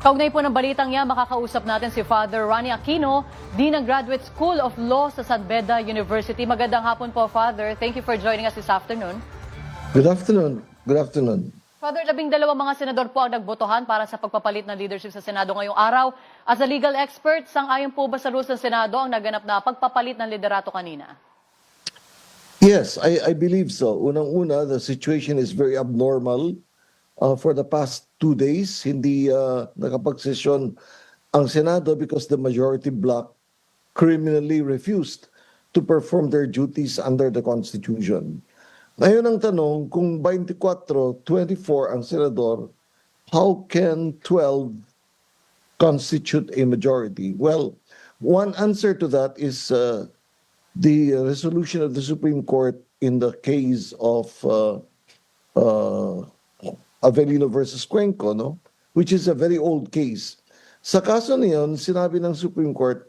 Kaugnay po ng balitang yan, makakausap natin si Father Ronnie Aquino, Dean ng Graduate School of Law sa San Beda University. Magandang hapon po, Father. Thank you for joining us this afternoon. Good afternoon. Good afternoon. Father, 12 mga senador po ang nagbotohan para sa pagpapalit ng leadership sa Senado ngayong araw. As a legal expert, sang-ayon po ba sa rules ng Senado ang naganap na pagpapalit ng liderato kanina? Yes, I believe so. Unang-una, the situation is very abnormal. For the past 2 days, hindi nakapagsesyon ang Senado because the majority bloc criminally refused to perform their duties under the Constitution. Ngayon ang tanong, kung 24 ang senador, how can 12 constitute a majority? Well, one answer to that is the resolution of the Supreme Court in the case of Avellino versus Cuenco, no? Which is a very old case. Sa kaso niyon, sinabi ng Supreme Court,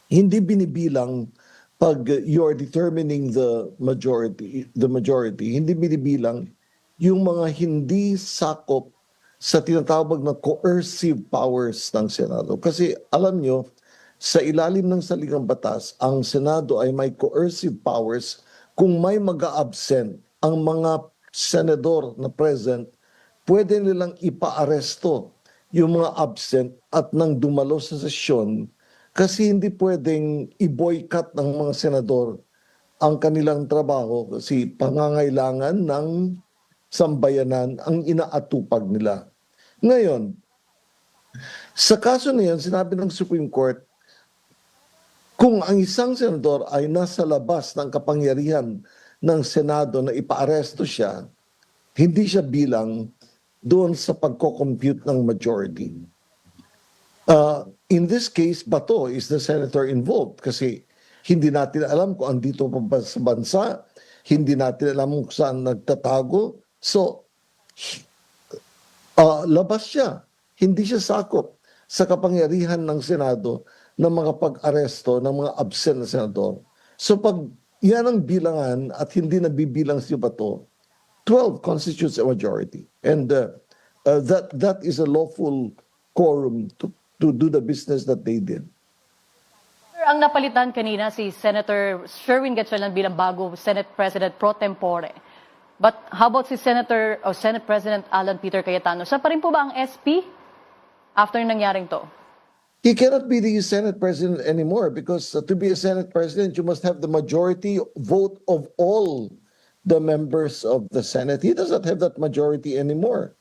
hindi binibilang pag you are determining the majority, hindi binibilang yung mga hindi sakop sa tinatawag na coercive powers ng Senado. Kasi alam nyo, sa ilalim ng saligang batas, ang Senado ay may coercive powers kung may mag-a-absent ang mga senador na present, pwede nilang ipa-aresto yung mga absent at nang dumalo sa sesyon kasi hindi pwedeng i-boycott ng mga senador ang kanilang trabaho kasi pangangailangan ng sambayanan ang inaatupag nila. Ngayon, sa kaso na yan, sinabi ng Supreme Court, kung ang isang senador ay nasa labas ng kapangyarihan ng Senado na ipa-aresto siya, hindi siya bilang doon sa pagko-compute ng majority. In this case, Bato is the senator involved kasi hindi natin alam kung andito pa ba sa bansa, hindi natin alam kung saan nagtatago. So, labas siya. Hindi siya sakop sa kapangyarihan ng Senado na mga pag-aresto ng mga absent na senador. So pag yan ang bilangan at hindi nabibilang si Bato, 12 constitutes a majority. And that is a lawful quorum to do the business that they did. Sir, ang napalitan kanina si Senator Sherwin Gatchalian bilang bago Senate President pro tempore. But how about si Senate President Alan Peter Cayetano? Siya pa rin po ba ang SP after nangyaring to? He cannot be the Senate President anymore because to be a Senate President, you must have the majority vote of all the members of the Senate. He doesn't have that majority anymore.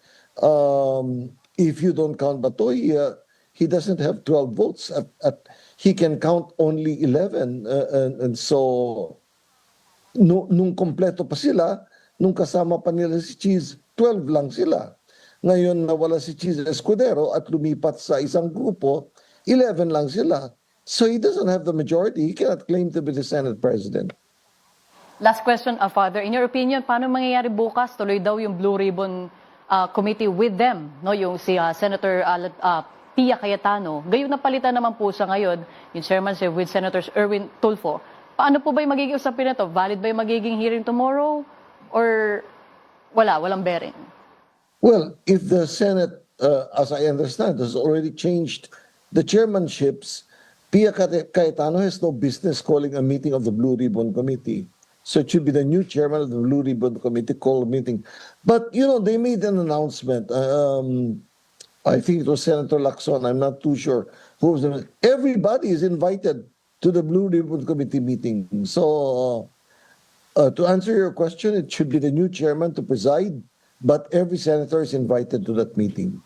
If you don't count Batoy, he doesn't have 12 votes. He can count only 11. And so, nung kompleto pa sila, nung kasama pa nila si Cheese, 12 lang sila. Ngayon nawala si Cheese Escudero at lumipat sa isang grupo, 11 lang sila. So he doesn't have the majority. He cannot claim to be the Senate President. Last question, Father. In your opinion, paano mangyayari bukas? Tuloy daw yung Blue Ribbon Committee with them, no? Yung si Senator Pia Cayetano. Gayon na palitan naman po sa ngayon, yung chairmanship with Senators Erwin Tulfo. Paano po ba yung magiging usapin na to? Valid ba yung magiging hearing tomorrow? Or walang bearing? Well, if the Senate, as I understand, has already changed the chairmanships, Pia Cayetano has no business calling a meeting of the Blue Ribbon Committee. So it should be the new chairman of the Blue Ribbon Committee call a meeting. But, you know, they made an announcement. I think it was Senator Lacson. I'm not too sure. Everybody is invited to the Blue Ribbon Committee meeting. So to answer your question, it should be the new chairman to preside, but every senator is invited to that meeting.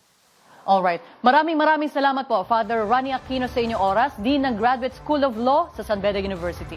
Alright. Maraming salamat po, Father Ronnie Aquino sa inyong oras, Dean ng Graduate School of Law sa San Beda University.